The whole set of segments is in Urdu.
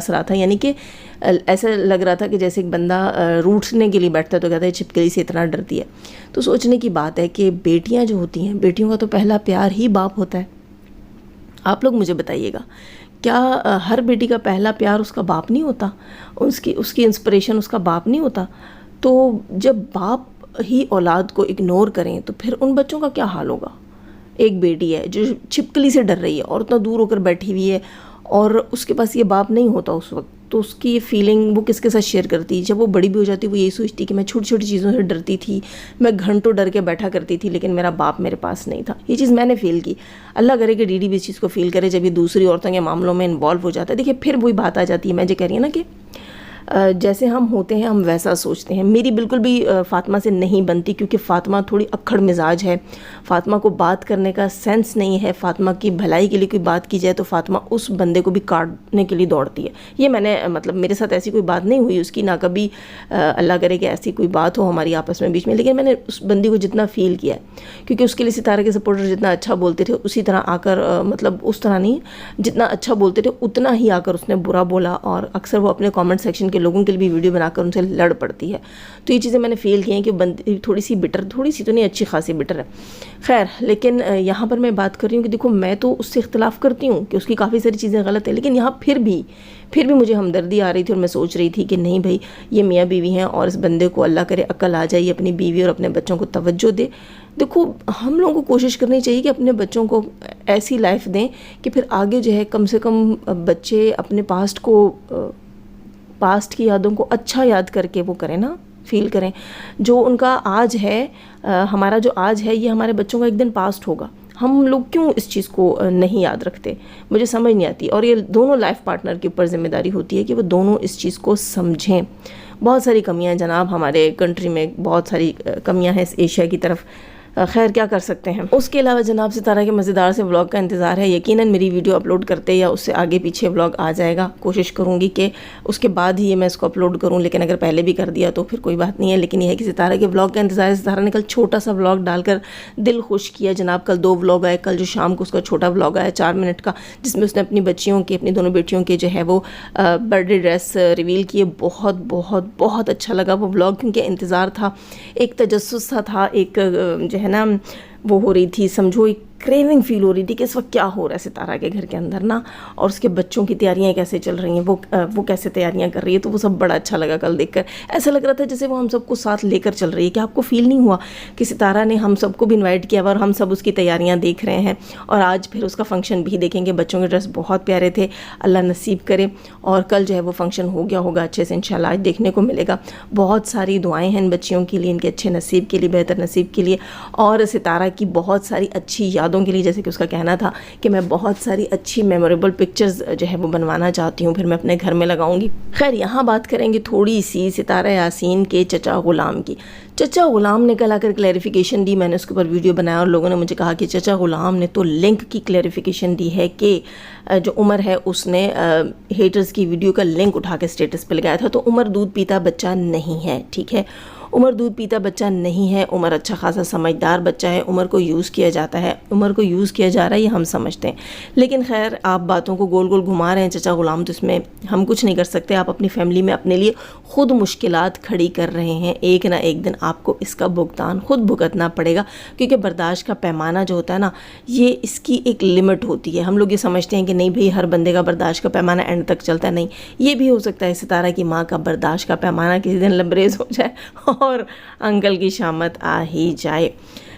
ہنس رہا تھا، یعنی کہ ایسا لگ رہا تھا کہ جیسے ایک بندہ روٹنے کے لیے بیٹھتا ہے تو کہتا ہے چھپکلی سے اتنا ڈرتی ہے. تو سوچنے کی بات ہے کہ بیٹیاں جو ہوتی ہیں، بیٹیوں کا تو پہلا پیار ہی باپ ہوتا ہے. آپ لوگ مجھے بتائیے گا، کیا ہر بیٹی کا پہلا پیار اس کا باپ نہیں ہوتا؟ اس کی انسپریشن اس کا باپ نہیں ہوتا؟ تو جب باپ ہی اولاد کو اگنور کریں تو پھر ان بچوں کا کیا حال ہوگا؟ ایک بیٹی ہے جو چھپکلی سے ڈر رہی ہے اور اتنا دور ہو کر بیٹھی ہوئی ہے، اور اس کے پاس یہ باپ نہیں ہوتا اس وقت، تو اس کی فیلنگ وہ کس کے ساتھ شیئر کرتی؟ جب وہ بڑی بھی ہو جاتی وہ یہی سوچتی کہ میں چھوٹی چھوٹی چیزوں سے ڈرتی تھی، میں گھنٹوں ڈر کے بیٹھا کرتی تھی، لیکن میرا باپ میرے پاس نہیں تھا. یہ چیز میں نے فیل کی. اللہ کرے کہ ڈی ڈی بھی اس چیز کو فیل کرے جب یہ دوسری عورتوں کے معاملوں میں انوالو ہو جاتا ہے. دیکھیے پھر وہی بات آ جاتی ہے، میں جو کہہ رہی ہوں نا کہ جیسے ہم ہوتے ہیں ہم ویسا سوچتے ہیں. میری بالکل بھی فاطمہ سے نہیں بنتی، کیونکہ فاطمہ تھوڑی اکھڑ مزاج ہے، فاطمہ کو بات کرنے کا سینس نہیں ہے. فاطمہ کی بھلائی کے لیے کوئی بات کی جائے تو فاطمہ اس بندے کو بھی کاٹنے کے لیے دوڑتی ہے. یہ میں نے مطلب میرے ساتھ ایسی کوئی بات نہیں ہوئی اس کی، نہ کبھی اللہ کرے کہ ایسی کوئی بات ہو ہماری آپس میں بیچ میں، لیکن میں نے اس بندی کو جتنا فیل کیا ہے، کیونکہ اس کے لیے ستارہ کے سپورٹر جتنا اچھا بولتے تھے اسی طرح آ کر مطلب اس طرح نہیں، جتنا اچھا بولتے تھے اتنا ہی آ کر اس نے برا بولا، اور اکثر وہ اپنے کامنٹ سیکشن کے لوگوں کے لیے بھی ویڈیو بنا کر ان سے لڑ پڑتی ہے. تو یہ چیزیں میں نے فیل کی ہیں کہ بندی تھوڑی سی بٹر، تھوڑی سی تو نہیں، اچھی خاصی بٹر ہے. خیر، لیکن یہاں پر میں بات کر رہی ہوں کہ دیکھو میں تو اس سے اختلاف کرتی ہوں کہ اس کی کافی ساری چیزیں غلط ہیں، لیکن یہاں پھر بھی مجھے ہمدردی آ رہی تھی، اور میں سوچ رہی تھی کہ نہیں بھائی یہ میاں بیوی ہیں اور اس بندے کو اللہ کرے عقل آ جائے، اپنی بیوی اور اپنے بچوں کو توجہ دے. دیکھو ہم لوگوں کو کوشش کرنی چاہیے کہ اپنے بچوں کو ایسی لائف دیں کہ پھر آگے جو ہے کم سے کم بچے اپنے پاسٹ کی یادوں کو اچھا یاد کر کے وہ کریں نا، فیل کریں. جو ان کا آج ہے، ہمارا جو آج ہے، یہ ہمارے بچوں کا ایک دن پاسٹ ہوگا. ہم لوگ کیوں اس چیز کو نہیں یاد رکھتے؟ مجھے سمجھ نہیں آتی. اور یہ دونوں لائف پارٹنر کے اوپر ذمہ داری ہوتی ہے کہ وہ دونوں اس چیز کو سمجھیں. بہت ساری کمیاں ہیں جناب، ہمارے کنٹری میں بہت ساری کمیاں ہیں اس ایشیا کی طرف. خیر کیا کر سکتے ہیں. اس کے علاوہ جناب ستارہ کے مزیدار سے ولاگ کا انتظار ہے. یقیناً میری ویڈیو اپلوڈ کرتے یا اس سے آگے پیچھے ولاگ آ جائے گا. کوشش کروں گی کہ اس کے بعد ہی یہ میں اس کو اپلوڈ کروں، لیکن اگر پہلے بھی کر دیا تو پھر کوئی بات نہیں ہے. لیکن یہ ہے کہ ستارہ کے ولاگ کا انتظار ہے. ستارہ نے کل چھوٹا سا ولاگ ڈال کر دل خوش کیا جناب. کل 2 ولاگ آئے. کل جو شام کو اس کا چھوٹا ولاگ آیا 4 منٹ کا، جس میں اس نے اپنی بچیوں کے، اپنی دونوں بیٹیوں کے جو ہے وہ برتھ ڈے ڈریس ریویل کیے. بہت بہت بہت اچھا لگا وہ ولاگ، کیونکہ انتظار تھا، ایک تجسس سا تھا، ایک جو ہے نا وہ ہو رہی تھی، سمجھو ایک کریونگ فیل ہو رہی تھی کہ اس وقت کیا ہو رہا ہے ستارہ کے گھر کے اندر نا، اور اس کے بچوں کی تیاریاں کیسے چل رہی ہیں، وہ کیسے تیاریاں کر رہی ہے. تو وہ سب بڑا اچھا لگا کل دیکھ کر. ایسا لگ رہا تھا جیسے وہ ہم سب کو ساتھ لے کر چل رہی ہے. کہ آپ کو فیل نہیں ہوا کہ ستارہ نے ہم سب کو بھی انوائٹ کیا ہوا اور ہم سب اس کی تیاریاں دیکھ رہے ہیں، اور آج پھر اس کا فنکشن بھی دیکھیں گے. بچوں کے ڈریس بہت پیارے تھے، اللہ نصیب کرے. اور کل جو ہے وہ فنکشن ہو گیا ہوگا اچھے سے انشاءاللہ، آج دیکھنے کو ملے گا. بہت ساری دعائیں ہیں ان بچیوں کے لیے، ان کے اچھے نصیب کے لیے، بہتر نصیب کے لیے، اور ستارہ کی بہت ساری اچھی یادوں کے لیے. جیسے کہ اس کا کہنا تھا کہ میں بہت ساری اچھی میموریبل پکچرز جو ہے وہ بنوانا چاہتی ہوں، پھر میں اپنے گھر میں لگاؤں گی. خیر یہاں بات کریں گے تھوڑی سی ستارہ یاسین کے چچا غلام کی. چچا غلام نے کل آ کر کلیریفیکیشن دی. میں نے اس کے اوپر ویڈیو بنایا اور لوگوں نے مجھے کہا کہ چچا غلام نے تو لنک کی کلیریفیکیشن دی ہے کہ جو عمر ہے اس نے ہیٹرز کی ویڈیو کا لنک اٹھا کے اسٹیٹس پہ لگایا تھا. تو عمر دودھ پیتا بچہ نہیں ہے، ٹھیک ہے، عمر دودھ پیتا بچہ نہیں ہے. عمر اچھا خاصا سمجھدار بچہ ہے. عمر کو یوز کیا جاتا ہے، عمر کو یوز کیا جا رہا ہے، یہ ہم سمجھتے ہیں. لیکن خیر آپ باتوں کو گول گول گھما رہے ہیں چچا غلام، تو اس میں ہم کچھ نہیں کر سکتے. آپ اپنی فیملی میں اپنے لیے خود مشکلات کھڑی کر رہے ہیں. ایک نہ ایک دن آپ کو اس کا بھگتان خود بھگتنا پڑے گا، کیونکہ برداشت کا پیمانہ جو ہوتا ہے نا، یہ اس کی ایک لمٹ ہوتی ہے. ہم لوگ یہ سمجھتے ہیں کہ نہیں بھئی ہر بندے کا برداشت کا پیمانہ اینڈ تک چلتا ہے. نہیں، یہ بھی ہو سکتا ہے ستارہ کی ماں کا برداشت کا پیمانہ کسی دن لبریز ہو جائے اور انکل کی شامت آ ہی جائے.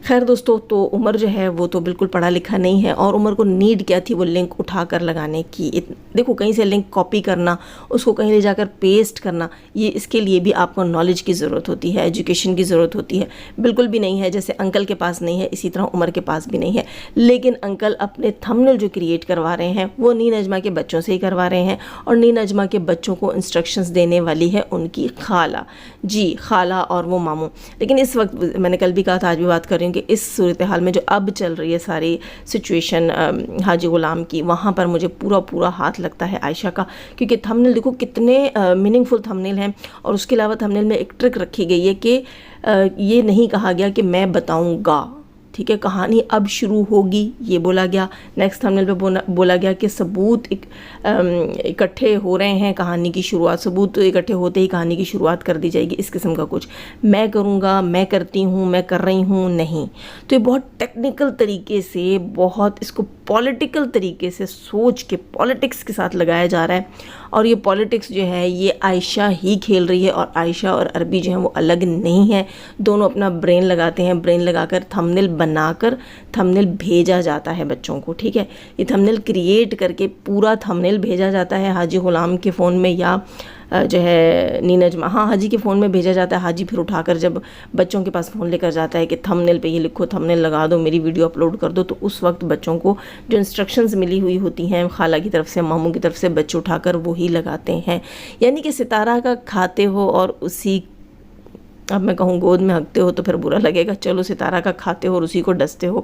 خیر دوستو، تو عمر جو ہے وہ تو بالکل پڑھا لکھا نہیں ہے، اور عمر کو نیڈ کیا تھی وہ لنک اٹھا کر لگانے کی. دیکھو کہیں سے لنک کاپی کرنا، اس کو کہیں لے جا کر پیسٹ کرنا، یہ اس کے لیے بھی آپ کو نالج کی ضرورت ہوتی ہے، ایجوکیشن کی ضرورت ہوتی ہے. بالکل بھی نہیں ہے. جیسے انکل کے پاس نہیں ہے اسی طرح عمر کے پاس بھی نہیں ہے. لیکن انکل اپنے تھمبنیل جو کریٹ کروا رہے ہیں وہ نین اجما کے بچوں سے ہی کروا رہے ہیں، اور نین اجما کے بچوں کو انسٹرکشنز دینے والی ہے ان کی خالہ. جی خالہ اور وہ ماموں. لیکن اس وقت میں نے کل بھی کہا تھا، آج بھی بات کر رہی ہوں کہ اس صورتحال میں جو اب چل رہی ہے ساری سچویشن حاجی غلام کی، وہاں پر مجھے پورا ہاتھ لگتا ہے عائشہ کا. کیونکہ تھمبنیل دیکھو کتنے میننگ فل تھمبنیل ہیں. اور اس کے علاوہ تھمبنیل میں ایک ٹرک رکھی گئی ہے کہ یہ نہیں کہا گیا کہ میں بتاؤں گا، ٹھیک ہے. کہانی اب شروع ہوگی یہ بولا گیا. نیکسٹ تھمبنیل پہ بولا گیا کہ ثبوت اکٹھے ہو رہے ہیں کہانی کی شروعات، ثبوت اکٹھے ہوتے ہی کہانی کی شروعات کر دی جائے گی. اس قسم کا کچھ میں کروں گا، میں کرتی ہوں، میں کر رہی ہوں، نہیں. تو یہ بہت ٹیکنیکل طریقے سے، بہت اس کو پولیٹیکل طریقے سے سوچ کے پولیٹکس کے ساتھ لگایا جا رہا ہے. اور یہ پولیٹکس جو ہے یہ عائشہ ہی کھیل رہی ہے، اور عائشہ اور عربی جو ہیں وہ الگ نہیں ہیں. دونوں اپنا برین لگاتے ہیں، برین لگا کر تھمبنیل بنا کر تھمبنیل بھیجا جاتا ہے بچوں کو. ٹھیک ہے، یہ تھمبنیل کریٹ کر کے پورا تھمبنیل بھیجا جاتا ہے حاجی غلام کے فون میں، یا جو ہے نینجمہ، ہاں حاجی کے فون میں بھیجا جاتا ہے. حاجی پھر اٹھا کر جب بچوں کے پاس فون لے کر جاتا ہے کہ تھمبنیل پہ یہ لکھو، تھمبنیل لگا دو، میری ویڈیو اپلوڈ کر دو، تو اس وقت بچوں کو جو انسٹرکشنز ملی ہوئی ہوتی ہیں خالہ کی طرف سے، ماموں کی طرف سے، بچے اٹھا کر وہی لگاتے ہیں. یعنی کہ ستارہ کا کھاتے ہو اور اسی، اب میں کہوں گود میں ہگتے ہو تو پھر برا لگے گا، چلو ستارہ کا کھاتے ہو اور اسی کو ڈستے ہو.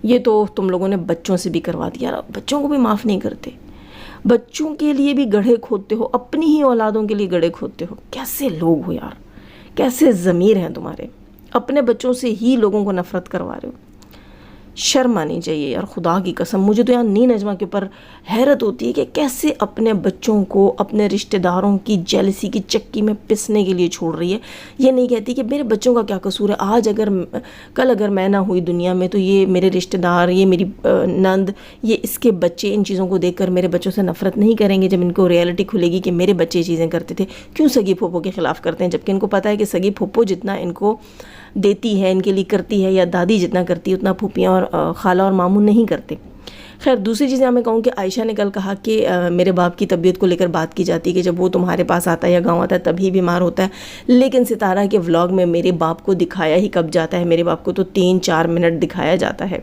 یہ تو تم لوگوں نے بچوں سے بھی کروا دیا. بچوں کو بھی معاف نہیں کرتے، بچوں کے لیے بھی گڑھے کھودتے ہو، اپنی ہی اولادوں کے لیے گڑھے کھودتے ہو. کیسے لوگ ہو یار، کیسے ضمیر ہیں تمہارے، اپنے بچوں سے ہی لوگوں کو نفرت کروا رہے ہو. شرم آنی چاہیے یار، خدا کی قسم. مجھے تو یہاں نجمہ کے اوپر حیرت ہوتی ہے کہ کیسے اپنے بچوں کو اپنے رشتہ داروں کی جیلسی کی چکی میں پسنے کے لیے چھوڑ رہی ہے. یہ نہیں کہتی کہ میرے بچوں کا کیا قصور ہے، آج کل اگر میں نہ ہوئی دنیا میں تو یہ میرے رشتہ دار، یہ میری نند، یہ اس کے بچے ان چیزوں کو دیکھ کر میرے بچوں سے نفرت نہیں کریں گے. جب ان کو ریئلٹی کھلے گی کہ میرے بچے یہ چیزیں کرتے تھے، کیوں سگی پھوپھو کے خلاف کرتے ہیں، جبکہ ان کو پتہ ہے کہ سگی پھوپھو جتنا ان کو دیتی ہے، ان کے لیے کرتی ہے، یا دادی جتنا کرتی ہے، اتنا پھوپھیاں اور خالہ اور ماموں نہیں کرتے. خیر دوسری چیزیں میں کہوں کہ عائشہ نے کل کہا کہ میرے باپ کی طبیعت کو لے کر بات کی جاتی ہے کہ جب وہ تمہارے پاس آتا ہے یا گاؤں آتا ہے تبھی بیمار ہوتا ہے. لیکن ستارہ کے ولاگ میں میرے باپ کو دکھایا ہی کب جاتا ہے، میرے باپ کو تو 3-4 منٹ دکھایا جاتا ہے.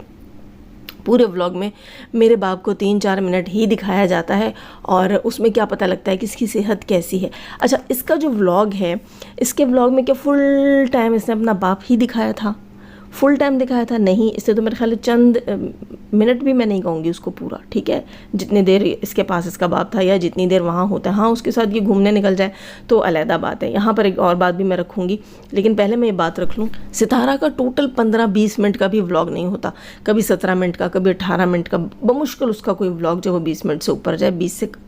پورے ولاگ میں میرے باپ کو 3-4 منٹ ہی دکھایا جاتا ہے، اور اس میں کیا پتہ لگتا ہے کہ اس کی صحت کیسی ہے. اچھا اس کا جو ولاگ ہے، اس کے ولاگ میں کیا فل ٹائم اس نے اپنا باپ ہی دکھایا تھا؟ فل ٹائم دکھایا تھا؟ نہیں، اس سے تو میرے خیال چند منٹ بھی میں نہیں کہوں گی اس کو پورا. ٹھیک ہے، جتنی دیر اس کے پاس اس کا باپ تھا یا جتنی دیر وہاں ہوتا ہے، ہاں اس کے ساتھ یہ گھومنے نکل جائے تو علیحدہ بات ہے. یہاں پر ایک اور بات بھی میں رکھوں گی، لیکن پہلے میں یہ بات رکھ لوں، ستارہ کا ٹوٹل 15-20 منٹ کا بھی ولاگ نہیں ہوتا. کبھی 17 منٹ کا، کبھی 18 منٹ کا، بمشکل اس کا کوئی ولاگ جو وہ 20 منٹ سے اوپر جائے.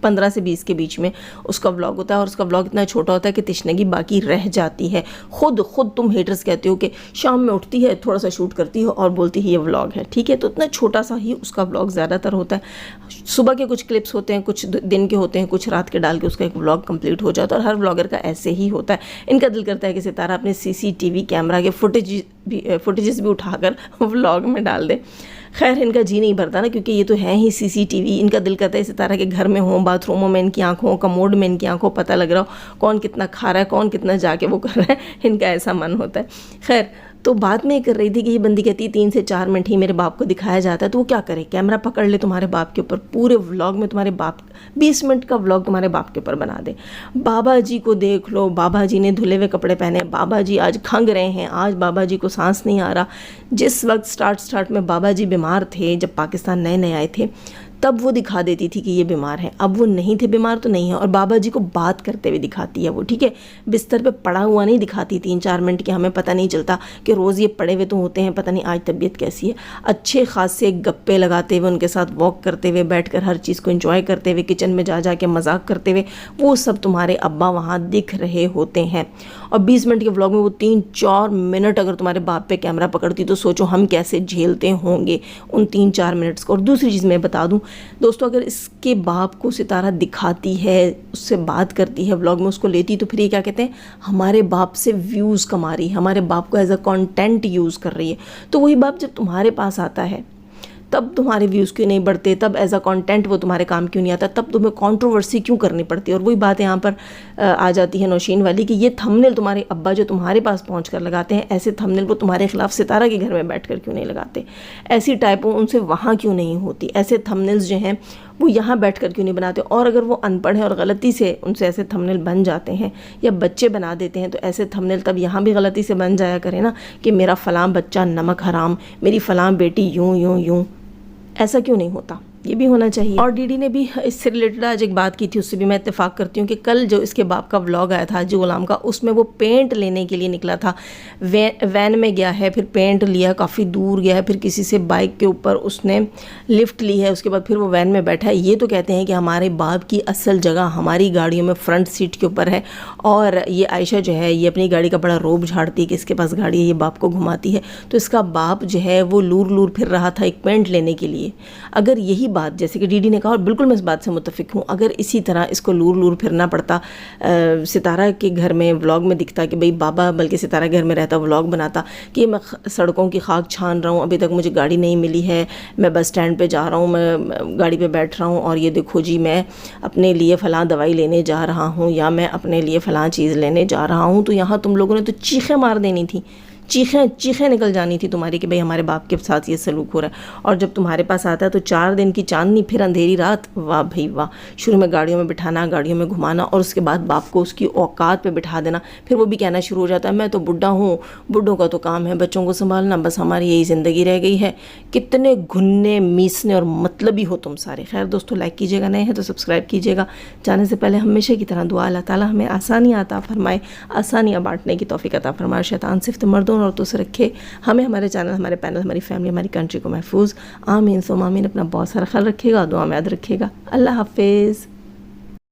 15 سے 20 کے بیچ میں اس کا ولاگ ہوتا ہے، اور اس کا ولاگ اتنا چھوٹا ہوتا ہے کہ تشنگی باقی رہ جاتی ہے. خود تم ہیٹرز کہتے ہو کہ شام میں اٹھتی ہے، تھوڑا سا شوٹ کرتی ہو اور بولتی ہے یہ ولاگ ہے. ٹھیک ہے، تو اتنا چھوٹا سا ہی اس کا ولاگ زیادہ تر ہوتا ہے. صبح کے کچھ کلپس ہوتے ہیں، کچھ دن کے ہوتے ہیں، کچھ رات کے ڈال کے اس کا ایک ولاگ کمپلیٹ ہو جاتا ہے. اور ہر ولاگر کا ایسے ہی ہوتا ہے. ان کا دل کرتا ہے کہ ستارہ اپنے CCTV کیمرہ کے فوٹیجز بھی اٹھا کر ولاگ میں ڈال دے. خیر ان کا جی نہیں بھرتا نا، کیونکہ یہ تو ہیں ہی CCTV. ان کا دل کرتا ہے ستارہ کے گھر میں ہوں، باتھ روموں میں ان کی آنکھوں، کموڈ میں ان کی آنکھوں، پتہ لگ رہا ہو کون کتنا کھا رہا ہے، کون کتنا جا کے وہ کر رہا ہے. ان کا ایسا من ہوتا ہے. خیر تو بات میں یہ کر رہی تھی کہ یہ بندی کہتی 3 سے 4 منٹ ہی میرے باپ کو دکھایا جاتا ہے، تو وہ کیا کرے، کیمرہ پکڑ لے تمہارے باپ کے اوپر، پورے ولاگ میں تمہارے باپ 20 منٹ کا ولاگ تمہارے باپ کے اوپر بنا دے. بابا جی کو دیکھ لو، بابا جی نے دھلے ہوئے کپڑے پہنے، بابا جی آج کھنگ رہے ہیں، آج بابا جی کو سانس نہیں آ رہا. جس وقت سٹارٹ میں بابا جی بیمار تھے، جب پاکستان نئے آئے تھے، تب وہ دکھا دیتی تھی کہ یہ بیمار ہے. اب وہ نہیں تھے بیمار تو نہیں ہے، اور بابا جی کو بات کرتے ہوئے دکھاتی ہے وہ. ٹھیک ہے، بستر پہ پڑا ہوا نہیں دکھاتی 3-4 منٹ کے. ہمیں پتہ نہیں چلتا کہ روز یہ پڑے ہوئے تو ہوتے ہیں، پتہ نہیں آج طبیعت کیسی ہے. اچھے خاصے گپے لگاتے ہوئے، ان کے ساتھ واک کرتے ہوئے، بیٹھ کر ہر چیز کو انجوائے کرتے ہوئے، کچن میں جا کے مذاق کرتے ہوئے، وہ سب تمہارے ابا وہاں دکھ رہے ہوتے ہیں. اور 20 منٹ کے ولاگ میں وہ 3-4 منٹ اگر تمہارے باپ پہ کیمرہ پکڑتی تو سوچو ہم کیسے جھیلتے ہوں گے ان 3-4 منٹس کو. اور دوسری چیز میں بتا دوں دوستو، اگر اس کے باپ کو ستارہ دکھاتی ہے، اس سے بات کرتی ہے ولاگ میں، اس کو لیتی، تو پھر یہ کیا کہتے ہیں، ہمارے باپ سے ویوز کما رہی ہے، ہمارے باپ کو ایز اے کانٹینٹ یوز کر رہی ہے. تو وہی باپ جب تمہارے پاس آتا ہے تب تمہارے ویوز کیوں نہیں بڑھتے، تب ایز اے کانٹینٹ وہ تمہارے کام کیوں نہیں آتا، تب تمہیں کنٹروورسی کیوں کرنی پڑتی ہے. اور وہی بات یہاں پر آ جاتی ہے نوشین والی کہ یہ تھمبنیل تمہارے ابا جو تمہارے پاس پہنچ کر لگاتے ہیں، ایسے تھمبنیل وہ تمہارے خلاف ستارہ کے گھر میں بیٹھ کر کیوں نہیں لگاتے، ایسی ٹائپوں ان سے وہاں کیوں نہیں ہوتی، ایسے تھمبنیلز جو ہیں وہ یہاں بیٹھ کر کیوں نہیں بناتے. اور اگر وہ ان پڑھ ہیں اور غلطی سے ان سے ایسے تھمبنیل بن جاتے ہیں یا بچے بنا دیتے ہیں، تو ایسے تھمبنیل تب یہاں بھی غلطی سے بن جایا کرے نا کہ میرا فلاں بچہ نمک حرام، میری فلاں بیٹی یوں. ایسا کیوں نہیں ہوتا. یہ بھی ہونا چاہیے۔ اور ڈی ڈی نے بھی اس سے ریلیٹڈ آج ایک بات کی تھی، اس سے بھی میں اتفاق کرتی ہوں کہ کل جو اس کے باپ کا ولاگ آیا تھا حاجی غلام کا، اس میں وہ پینٹ لینے کے لیے نکلا تھا، وین میں گیا ہے، پھر پینٹ لیا، کافی دور گیا ہے، پھر کسی سے بائک کے اوپر اس نے لفٹ لی ہے، اس کے بعد پھر وہ وین میں بیٹھا ہے۔ یہ تو کہتے ہیں کہ ہمارے باپ کی اصل جگہ ہماری گاڑیوں میں فرنٹ سیٹ کے اوپر ہے، اور یہ عائشہ جو ہے یہ اپنی گاڑی کا بڑا روب جھاڑتی ہے کہ اس کے پاس گاڑی ہے، یہ باپ کو گھماتی ہے، تو اس کا باپ جو ہے وہ لور لور پھر رہا تھا ایک پینٹ لینے کے لیے۔ اگر یہی بات جیسے کہ ڈی ڈی نے کہا، اور بالکل میں اس بات سے متفق ہوں، اگر اسی طرح اس کو لور لور پھرنا پڑتا، ستارہ کے گھر میں ولاگ میں دکھتا کہ بھئی بابا بلکہ ستارہ گھر میں رہتا، ولاگ بناتا کہ میں سڑکوں کی خاک چھان رہا ہوں، ابھی تک مجھے گاڑی نہیں ملی ہے، میں بس اسٹینڈ پہ جا رہا ہوں، میں گاڑی پہ بیٹھ رہا ہوں، اور یہ دیکھو جی میں اپنے لیے فلاں دوائی لینے جا رہا ہوں، یا میں اپنے لیے فلاں چیز لینے جا رہا ہوں، تو یہاں تم لوگوں نے تو چیخیں مار دینی تھی، چیخیں نکل جانی تھی تمہاری کہ بھئی ہمارے باپ کے ساتھ یہ سلوک ہو رہا ہے۔ اور جب تمہارے پاس آتا ہے تو 4 دن کی چاندنی پھر اندھیری رات، واہ بھئی واہ، شروع میں گاڑیوں میں بٹھانا، گاڑیوں میں گھمانا، اور اس کے بعد باپ کو اس کی اوقات پہ بٹھا دینا، پھر وہ بھی کہنا شروع ہو جاتا ہے میں تو بڈھا ہوں، بڈھوں کا تو کام ہے بچوں کو سنبھالنا، بس ہماری یہی زندگی رہ گئی ہے۔ کتنے گھننے میسنے اور مطلبی ہو تم سارے۔ خیر دوستو، لائک کیجیے گا، نئے ہیں تو سبسکرائب کیجیے گا۔ جانے سے پہلے ہمیشہ کی طرح دعا، اللہ تعالیٰ ہمیں آسانیاں عطا فرمائے، آسانیاں بانٹنے کی توفیق عطا فرمائے، شیطان صفت مردوں اور عورتوں سے رکھے، ہمیں، ہمارے چینل، ہمارے پینل، ہماری فیملی، ہماری کنٹری کو محفوظ۔ آمین ثم آمین۔ اپنا بہت سارا خیال رکھیے گا، دعا میں یاد رکھیے گا۔ اللہ حافظ۔